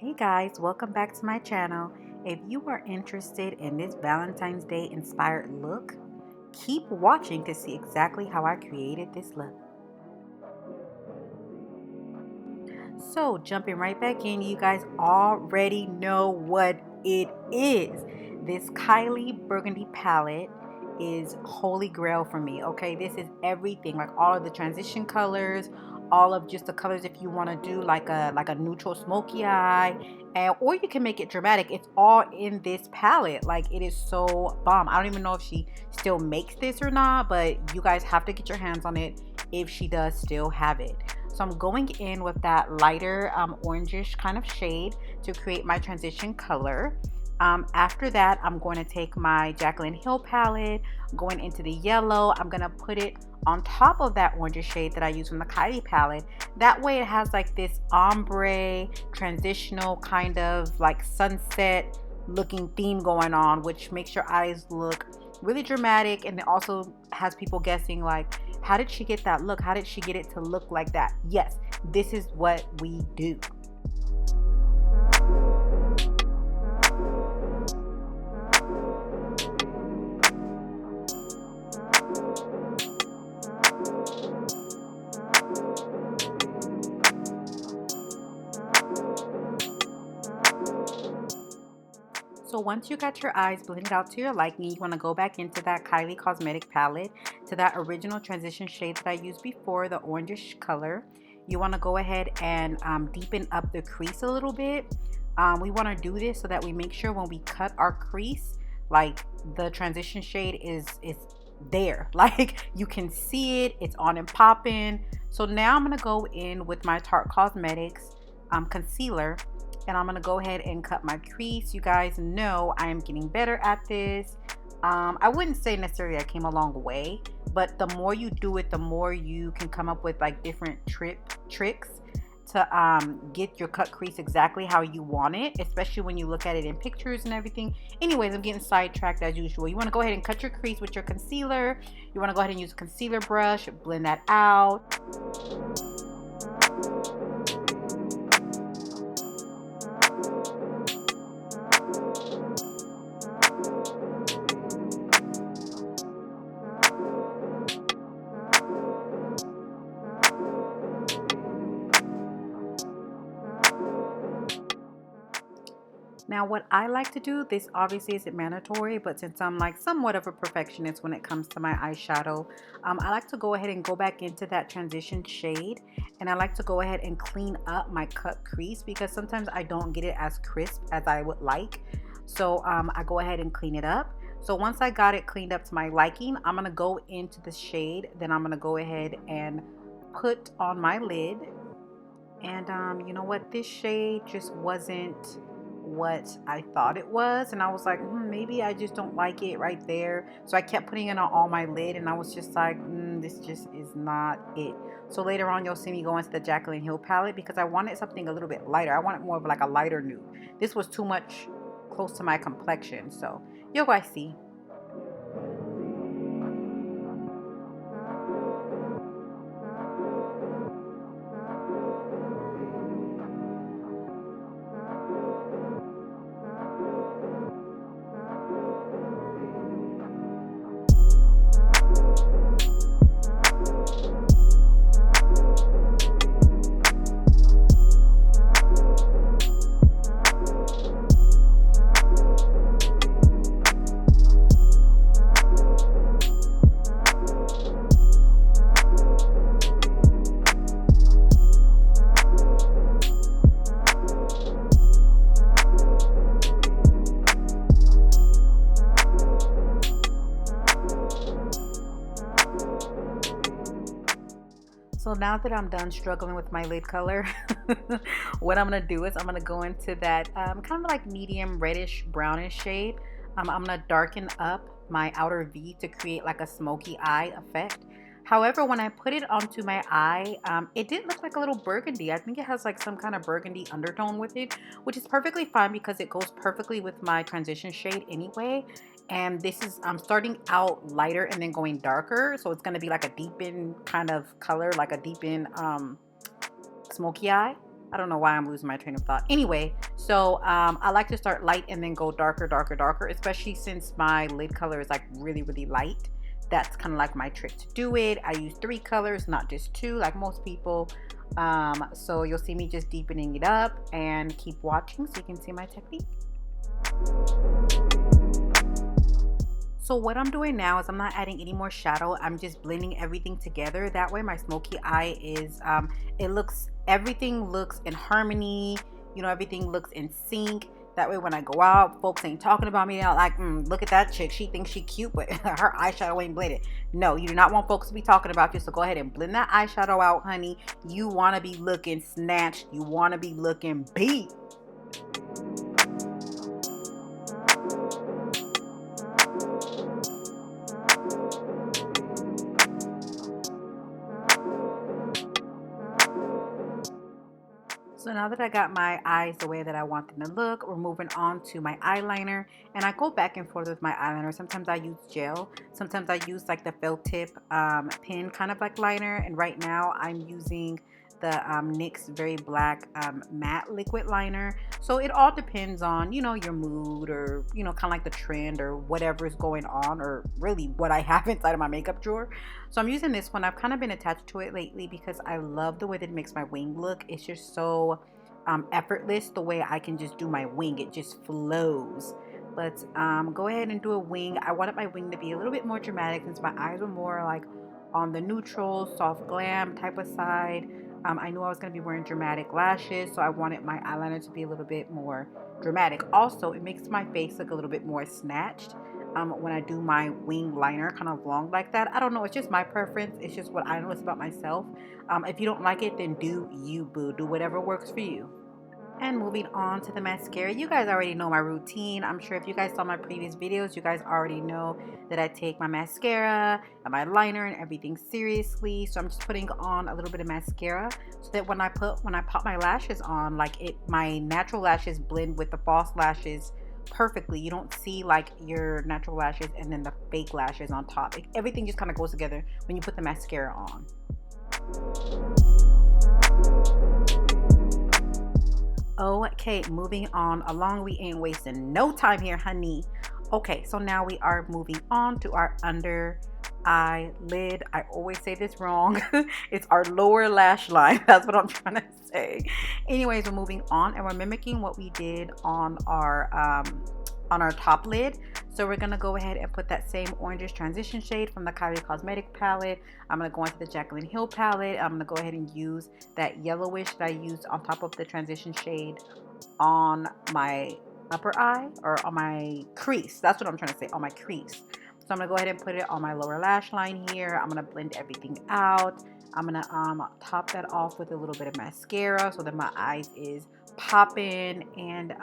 Hey guys, welcome back to my channel. If you are interested in this Valentine's Day inspired look, keep watching to see exactly how I created this look. So jumping right back in, you guys already know what it is. This Kylie Burgundy palette is holy grail for me. Okay, this is everything, like all of the transition colors, all of just the colors if you want to do like a neutral smoky eye, and or you can make it dramatic. It's all in this palette. Like it is so bomb. I don't even know if she still makes this or not, but you guys have to get your hands on it if she does still have it. So I'm going in with that lighter orangish kind of shade to create my transition color. After that, I'm going to take my Jaclyn Hill palette, going into the yellow. I'm going to put it on top of that orangish shade that I use from the Kylie palette. That way it has like this ombre, transitional kind of like sunset looking theme going on, which makes your eyes look really dramatic, and it also has people guessing like, how did she get that look? How did she get it to look like that? Yes, this is what we do. So once you got your eyes blended out to your liking, you want to go back into that Kylie Cosmetic palette, to that original transition shade that I used before, the orangish color. You want to go ahead and deepen up the crease a little bit. We want to do this so that we make sure when we cut our crease, like the transition shade is there. Like you can see it, it's on and popping. So now I'm going to go in with my Tarte Cosmetics concealer, and I'm gonna go ahead and cut my crease. You guys know I am getting better at this. I wouldn't say necessarily I came a long way, but the more you do it, the more you can come up with like different tricks to get your cut crease exactly how you want it, especially when you look at it in pictures and everything. Anyways, I'm getting sidetracked as usual. You want to go ahead and cut your crease with your concealer. You want to go ahead and use a concealer brush, blend that out. Now, what I like to do, this obviously isn't mandatory, but since I'm like somewhat of a perfectionist when it comes to my eyeshadow, I like to go ahead and go back into that transition shade, and I like to go ahead and clean up my cut crease because sometimes I don't get it as crisp as I would like. So I go ahead and clean it up. So once I got it cleaned up to my liking, I'm going to go into the shade. Then I'm going to go ahead and put on my lid. And you know what? This shade just wasn't what I thought it was. And I was like, maybe I just don't like it right there. So I kept putting it on all my lid, and I was just like, this just is not it. So later on, you'll see me go into the Jaclyn Hill palette because I wanted something a little bit lighter. I wanted more of like a lighter nude. This was too much close to my complexion. So you'll guys see. So now that I'm done struggling with my lid color, what I'm going to do is I'm going to go into that kind of like medium reddish brownish shade. I'm going to darken up my outer V to create like a smoky eye effect. However, when I put it onto my eye, it didn't look like a little burgundy. I think it has like some kind of burgundy undertone with it, which is perfectly fine because it goes perfectly with my transition shade anyway. And this is, I'm starting out lighter and then going darker, so it's going to be like a deepened kind of color, like a deepened smoky eye. I don't know why I'm losing my train of thought. Anyway, so I like to start light and then go darker, darker, darker, especially since my lid color is like really, really light. That's kind of like my trick to do it. I use 3 colors, not just 2 like most people. So you'll see me just deepening it up, and keep watching so you can see my technique. So what I'm doing now is I'm not adding any more shadow. I'm just blending everything together. That way my smoky eye is, everything looks in harmony. You know, everything looks in sync. That way when I go out, folks ain't talking about me. They're not like, look at that chick. She thinks she cute, but her eyeshadow ain't blended. No, you do not want folks to be talking about you. So go ahead and blend that eyeshadow out, honey. You want to be looking snatched. You want to be looking beat. So now that I got my eyes the way that I want them to look, we're moving on to my eyeliner. And I go back and forth with my eyeliner. Sometimes I use gel. Sometimes I use like the felt tip pen kind of like liner. And right now I'm using the NYX Very Black matte liquid liner. So it all depends on, you know, your mood, or, you know, kind of like the trend or whatever is going on, or really what I have inside of my makeup drawer. So I'm using this one. I've kind of been attached to it lately because I love the way that it makes my wing look. It's just so effortless the way I can just do my wing. It just flows. But go ahead and do a wing. I wanted my wing to be a little bit more dramatic since my eyes were more like on the neutral, soft glam type of side. I knew I was going to be wearing dramatic lashes, so I wanted my eyeliner to be a little bit more dramatic. Also, it makes my face look a little bit more snatched when I do my wing liner kind of long like that. I don't know. It's just my preference. It's just what I notice about myself. If you don't like it, then do you, boo. Do whatever works for you. And moving on to the mascara, you guys already know my routine. I'm sure if you guys saw my previous videos, you guys already know that I take my mascara and my liner and everything seriously. So I'm just putting on a little bit of mascara so that when I pop my lashes on, like my natural lashes blend with the false lashes perfectly. You don't see like your natural lashes and then the fake lashes on top. Everything just kind of goes together when you put the mascara on. Okay, moving on along. We ain't wasting no time here, honey. Okay, so now we are moving on to our under eyelid. I always say this wrong. It's our lower lash line. That's what I'm trying to say. Anyways, we're moving on and we're mimicking what we did on our top lid. So we're gonna go ahead and put that same orangish transition shade from the Kylie Cosmetic palette. I'm gonna go into the Jaclyn Hill palette. I'm gonna go ahead and use that yellowish that I used on top of the transition shade on my upper eye, or on my crease. That's what I'm trying to say, on my crease. So I'm gonna go ahead and put it on my lower lash line here. I'm gonna blend everything out. I'm gonna top that off with a little bit of mascara so that my eyes is popping. And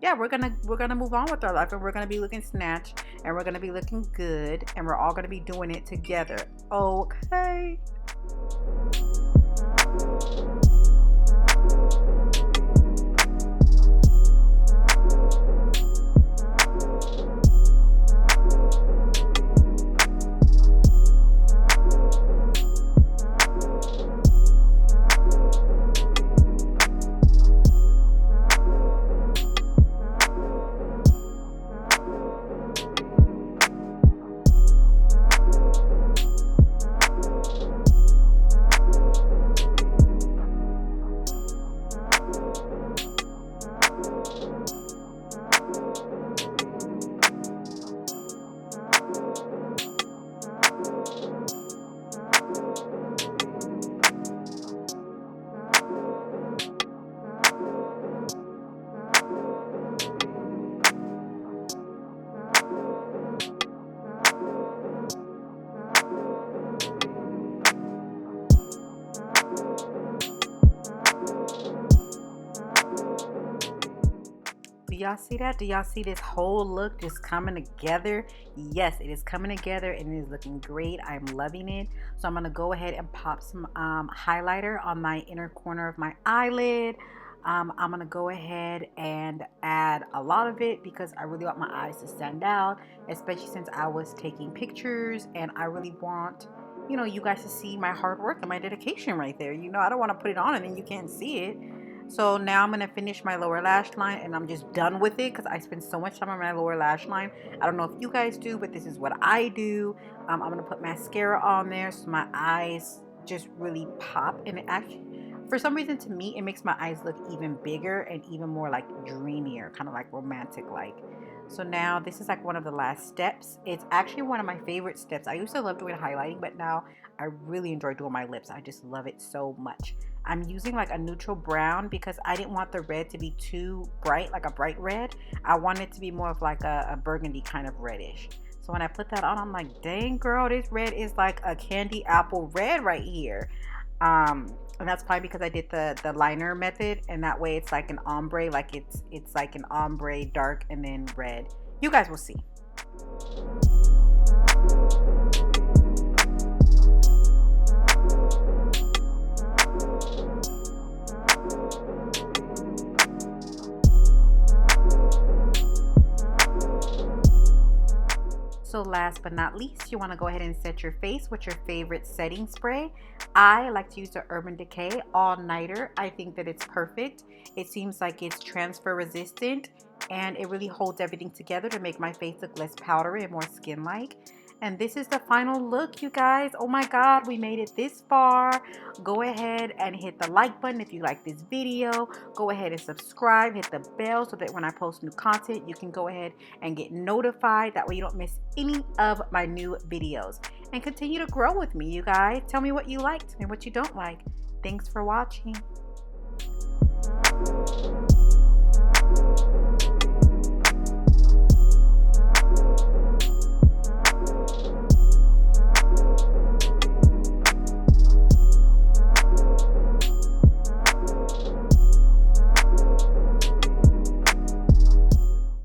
yeah, we're gonna move on with our life, and we're gonna be looking snatched, and we're gonna be looking good, and we're all gonna be doing it together. Okay. Do y'all see that? Do y'all see this whole look just coming together? Yes, it is coming together and it is looking great. I'm loving it. So I'm going to go ahead and pop some highlighter on my inner corner of my eyelid. I'm going to go ahead and add a lot of it because I really want my eyes to stand out, especially since I was taking pictures and I really want, you know, you guys to see my hard work and my dedication right there. You know, I don't want to put it on and then you can't see it. So now I'm going to finish my lower lash line, and I'm just done with it because I spend so much time on my lower lash line. I don't know if you guys do, but this is what I do. I'm going to put mascara on there so my eyes just really pop. And it actually, for some reason, to me, it makes my eyes look even bigger and even more like dreamier, kind of like romantic like. So now this is like one of the last steps. It's actually one of my favorite steps. I used to love doing highlighting, but now I really enjoy doing my lips. I just love it so much. I'm using like a neutral brown because I didn't want the red to be too bright, like a bright red. I want it to be more of like a burgundy kind of reddish. So when I put that on, I'm like, dang girl, this red is like a candy apple red right here. And that's probably because I did the liner method, and that way it's like an ombre, like it's like an ombre dark and then red. You guys will see. So last but not least, you want to go ahead and set your face with your favorite setting spray. I like to use the Urban Decay All Nighter. I think that it's perfect. It seems like it's transfer resistant, and it really holds everything together to make my face look less powdery and more skin-like. And this is the final look, you guys. Oh my God, we made it this far. Go ahead and hit the like button if you like this video. Go ahead and subscribe, hit the bell so that when I post new content, you can go ahead and get notified. That way you don't miss any of my new videos. And continue to grow with me, you guys. Tell me what you liked and what you don't like. Thanks for watching.